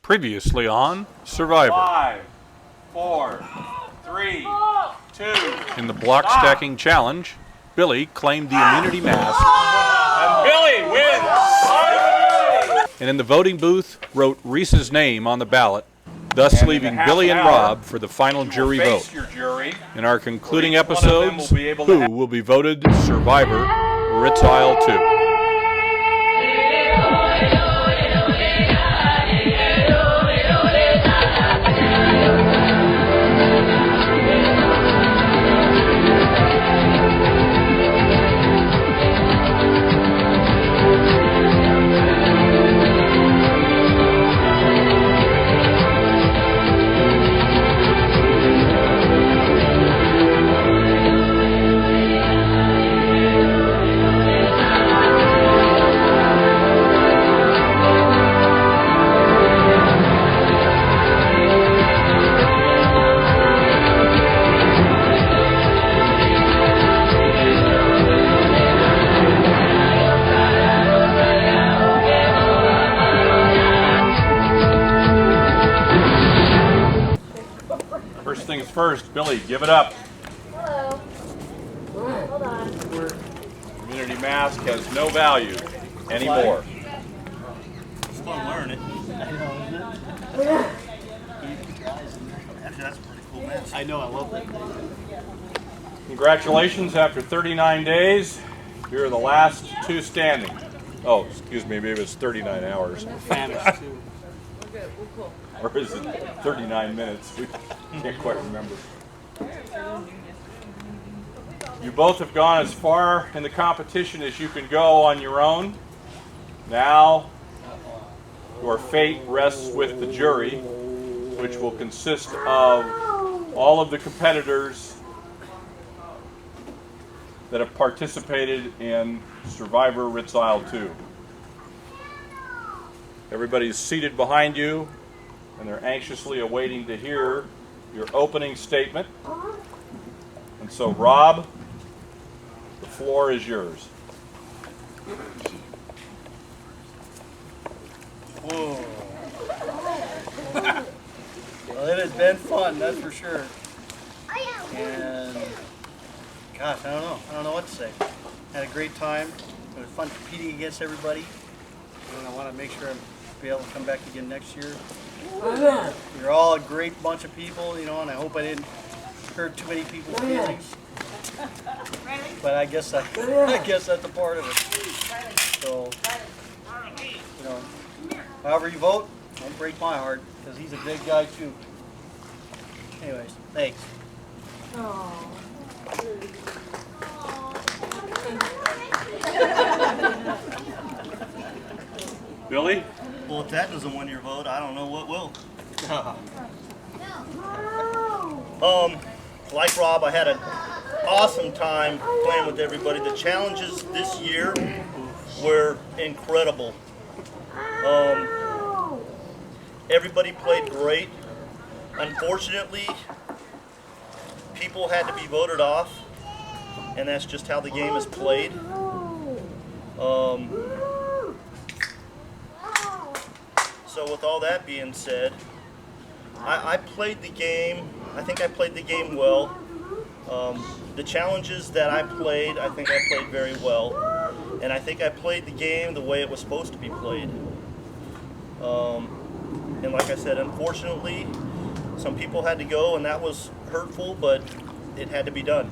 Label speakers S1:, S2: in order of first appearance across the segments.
S1: Previously on Survivor.
S2: 5, 4, 3, 2.
S1: In the block stacking challenge, Billy claimed the immunity mask.
S2: And Billy wins!
S1: And in the voting booth, wrote Reese's name on the ballot, thus
S2: And
S1: leaving
S2: in a
S1: Billy
S2: half
S1: and
S2: an hour,
S1: Rob for the final jury
S2: Face
S1: vote.
S2: your jury.
S1: In our concluding
S2: Each one of them
S1: episodes,
S2: will be able to
S1: who will be voted Survivor Ritz Aisle 2? First things first, Billy, give it up.
S3: Hello. Hold on.
S2: Immunity mask has no value anymore.
S4: It's fun learning. Actually, that's a pretty cool mask. I know, I love that.
S2: Congratulations, after 39 days, you're the last two standing. Oh, excuse me, maybe it was 39 hours.
S4: Famished too.
S2: Or is it 39 minutes? We can't quite remember. You both have gone as far in the competition as you can go on your own. Now, your fate rests with the jury, which will consist of all of the competitors that have participated in Survivor Ritz Aisle 2. Everybody's seated behind you, and they're anxiously awaiting to hear your opening statement. And so, Rob, the floor is yours.
S4: Whoa. Well, it has been fun, that's for sure. And gosh, I don't know what to say. Had a great time. It was fun competing against everybody. And I want to make sure I'm be able to come back again next year. You're all a great bunch of people, you know, and I hope I didn't hurt too many people's feelings. But I guess that's a part of it. So, you know, however you vote, don't break my heart, because he's a big guy too. Anyways, thanks.
S2: Billy?
S4: Well, if that doesn't win your vote, I don't know what will. Like Rob, I had an awesome time playing with everybody. The challenges this year were incredible. Everybody played great. Unfortunately, people had to be voted off, and that's just how the game is played. So with all that being said, I played the game. I think I played the game well. The challenges that I played, I think I played very well. And I think I played the game the way it was supposed to be played. And like I said, unfortunately, some people had to go, and that was hurtful, but it had to be done.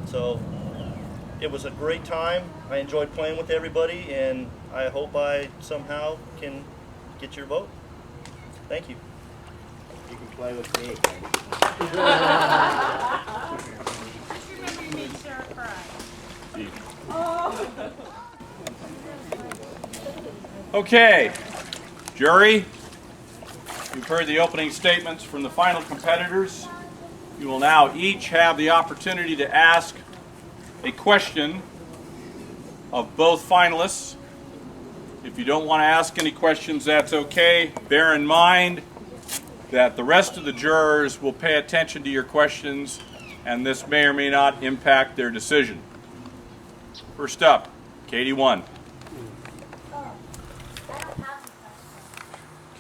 S4: So it was a great time. I enjoyed playing with everybody, and I hope I somehow can get your vote. Thank you.
S5: You can play with me.
S3: Remember you made Sarah cry.
S2: Okay, jury, you've heard the opening statements from the final competitors. You will now each have the opportunity to ask a question of both finalists. If you don't want to ask any questions, that's okay. Bear in mind that the rest of the jurors will pay attention to your questions, and this may or may not impact their decision. First up, Katie 1.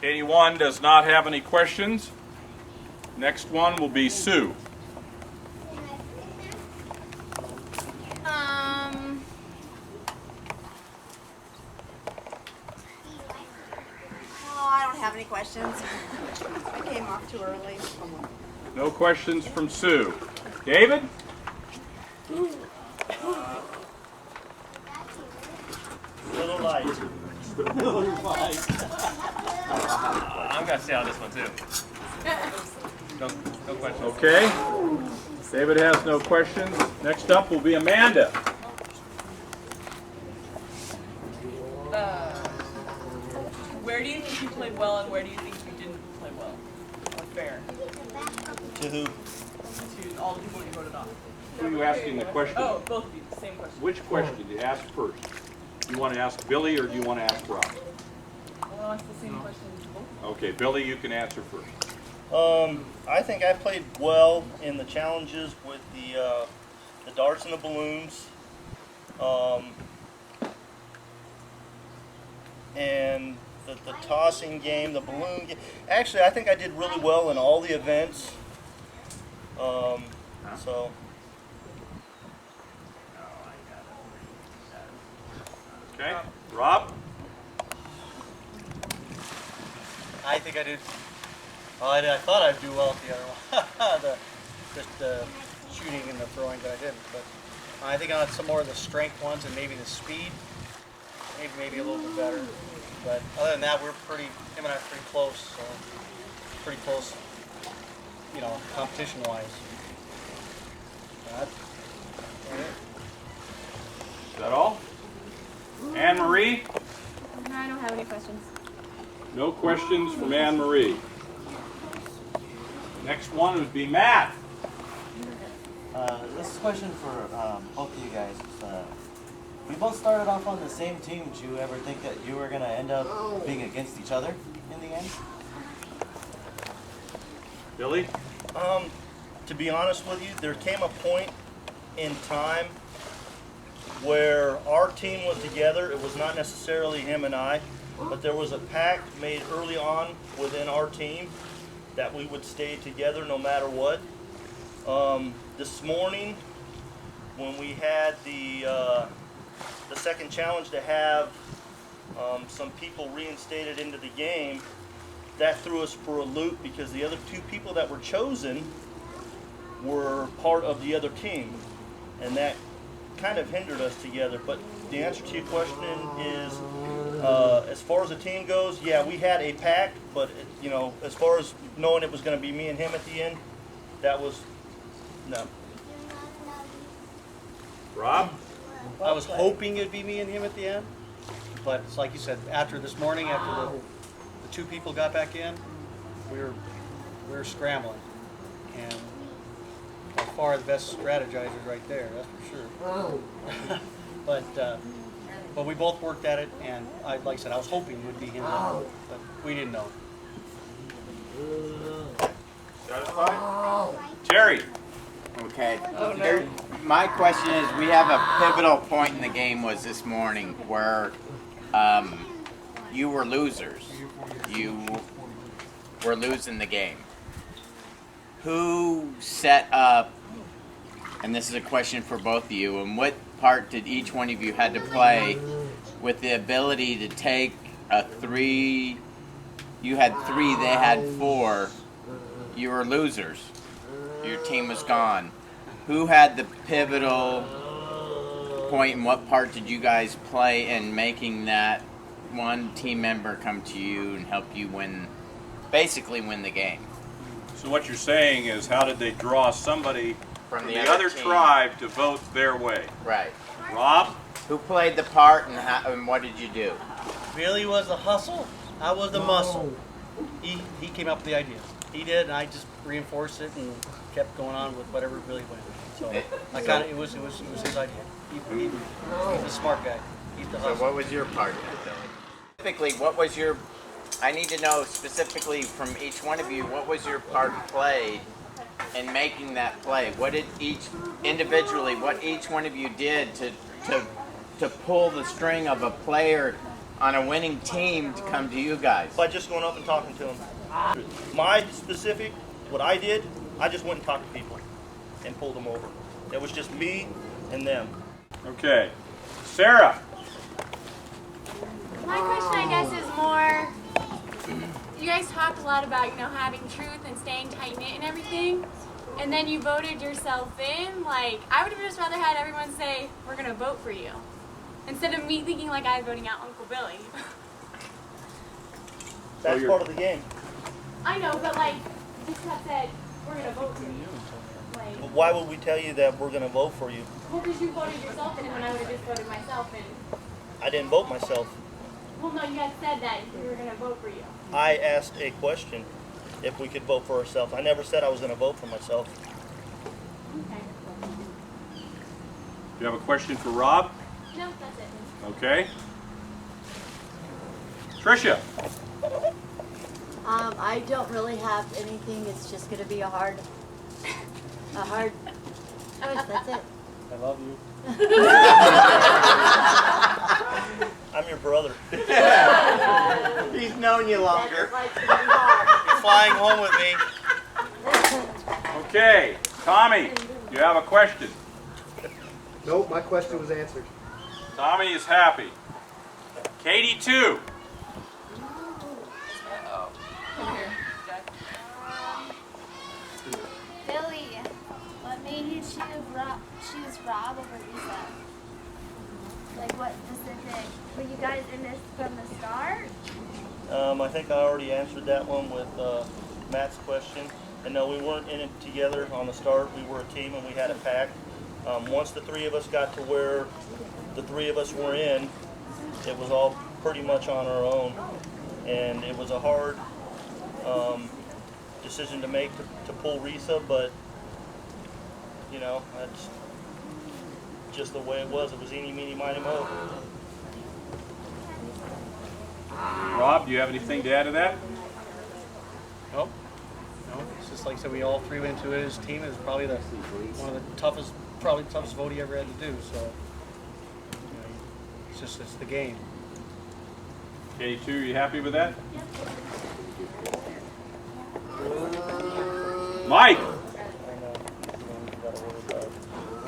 S2: Katie 1 does not have any questions. Next one will be Sue.
S6: Oh, I don't have any questions. I came off too early.
S2: No questions from Sue. David?
S4: Little light.
S7: I'm gonna stay on this one too. No questions.
S2: Okay. David has no questions. Next up will be Amanda.
S8: Where do you think you played well and where do you think you didn't play well? Or fair?
S4: To who?
S8: To all the people you voted off.
S2: Who are you asking the question?
S8: Oh, both of you, same question.
S2: Which question do you ask first? Do you want to ask Billy or do you want to ask Rob?
S8: Well, it's the same question to both.
S2: Okay, Billy, you can answer first.
S4: I think I played well in the challenges with the darts and the balloons. And the tossing game, the balloon game. Actually, I think I did really well in all the events. So.
S2: Okay, Rob?
S4: I think I did. Well, I thought I'd do well at the other one. Just the shooting and the throwing that I didn't. But I think on some more of the strength ones and maybe the speed, maybe a little bit better. But other than that, him and I are pretty close. So pretty close, competition-wise.
S2: Is that all? Anne Marie?
S3: No, I don't have any questions.
S2: No questions from Anne Marie. Next one would be Matt.
S5: This is a question for both of you guys. We both started off on the same team. Did you ever think that you were going to end up being against each other in the end?
S2: Billy?
S4: To be honest with you, there came a point in time where our team was together. It was not necessarily him and I, but there was a pact made early on within our team that we would stay together no matter what. This morning, when we had the second challenge to have some people reinstated into the game, that threw us for a loop because the other two people that were chosen were part of the other team, and that kind of hindered us together. But the answer to your question is, as far as the team goes, yeah, we had a pact, but as far as knowing it was going to be me and him at the end, that was no.
S2: Rob?
S4: I was hoping it'd be me and him at the end, but it's like you said, after this morning, after the two people got back in, we were scrambling, and by far the best strategizers right there, that's for sure. But we both worked at it, and like I said, I was hoping it would be him, but we didn't know.
S2: Satisfied? Terry?
S9: Okay. My question is, we have a pivotal point in the game was this morning where you were losers. You were losing the game. Who set up, and this is a question for both of you, and what part did each one of you had to play with the ability to take a 3, you had 3, they had 4, you were losers. Your team was gone. Who had the pivotal point and what part did you guys play in making that one team member come to you and help you basically win the game?
S2: So what you're saying is, how did they draw somebody from the other
S9: team.
S2: tribe to vote their way?
S9: Right.
S2: Rob?
S9: Who played the part and what did you do?
S4: Billy was the hustle, I was the muscle. He came up with the idea. He did, and I just reinforced it and kept going on with whatever Billy went. So it was his idea. He's a smart guy. He's the hustle.
S9: So what was your part, Billy? Specifically, what was your? I need to know specifically from each one of you, what was your part played in making that play? What did each one of you did to pull the string of a player on a winning team to come to you guys?
S4: By just going up and talking to them. My specific, what I did, I just went and talked to people and pulled them over. It was just me and them.
S2: Okay. Sarah.
S3: My question, I guess, is more, you guys talked a lot about, having truth and staying tight-knit and everything, and then you voted yourself in. Like, I would have just rather had everyone say, we're going to vote for you, instead of me thinking like I was voting out Uncle Billy.
S4: That's part of the game.
S3: I know, but like, just have said, we're going to vote for you. Like,
S4: But why would we tell you that we're going to vote for you?
S3: well, because you voted yourself in when I would have just voted myself in.
S4: I didn't vote myself.
S3: Well, no, you guys said that we were going to vote for you.
S4: I asked a question if we could vote for ourselves. I never said I was going to vote for myself.
S3: Okay.
S2: You have a question for Rob?
S3: No, that's it.
S2: Okay. Tricia.
S10: I don't really have anything. It's just going to be a hard. Oh, that's it.
S4: I love you. I'm your brother.
S9: He's known you longer.
S4: You're flying home with me.
S2: Okay. Tommy, you have a question.
S11: Nope, my question was answered.
S2: Tommy is happy. Katie, too.
S3: Billy, what made you choose Rob over Lisa? Like, what specific? Were you guys in this from the start?
S4: I think I already answered that one with Matt's question. And no, we weren't in it together on the start. We were a team and we had a pact. Once the three of us got to where the three of us were in, it was all pretty much on our own. And it was a hard decision to make to pull Risa, but that's just the way it was. It was eeny, meeny, miny, mo.
S2: Rob, do you have anything to add to that?
S4: Nope. No, it's just like I said, we all three went into it as a team. It was probably one of the toughest vote he ever had to do. So it's the game.
S2: Katie, too, are you happy with that? Mike.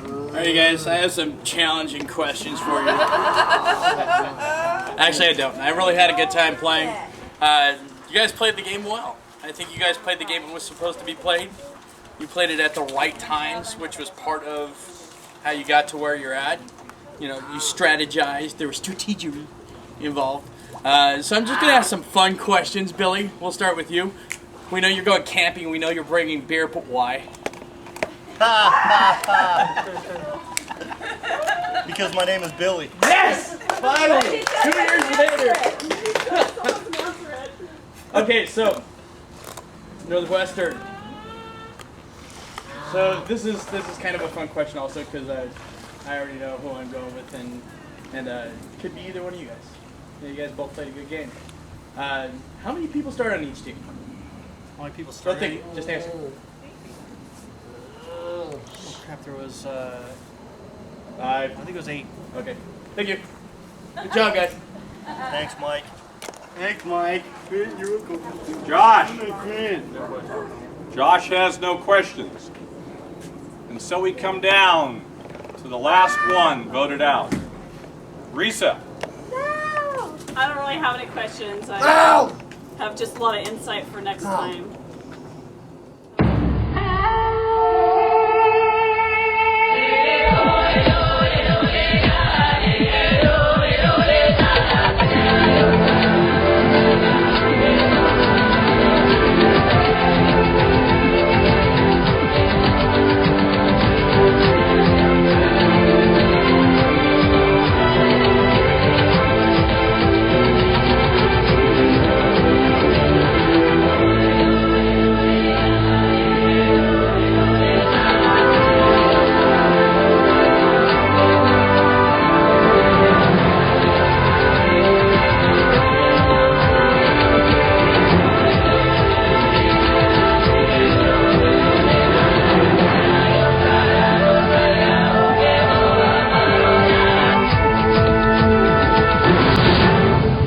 S12: Alright, you guys, I have some challenging questions for you. Actually, I don't. I really had a good time playing. You guys played the game well. I think you guys played the game it was supposed to be played. You played it at the right times, which was part of how you got to where you're at. You strategized. There was strategy involved. So I'm just going to ask some fun questions, Billy. We'll start with you. We know you're going camping. We know you're bringing beer, but why?
S4: Because my name is Billy.
S12: Yes! Finally! 2 years later! Okay, so Northwestern. So this is kind of a fun question also because I already know who I'm going with and it could be either one of you guys. You guys both played a good game. How many people started on each team?
S4: How many people started?
S12: Just answer.
S4: Oh crap! There was
S12: I
S4: think it was 8.
S12: Okay. Thank you. Good job, guys.
S4: Thanks, Mike.
S11: Thanks, Mike. You're welcome.
S2: Josh.
S11: Man.
S2: Josh has no questions. And so we come down to the last one voted out. Risa.
S8: I don't really have any questions. I have just a lot of insight for next time.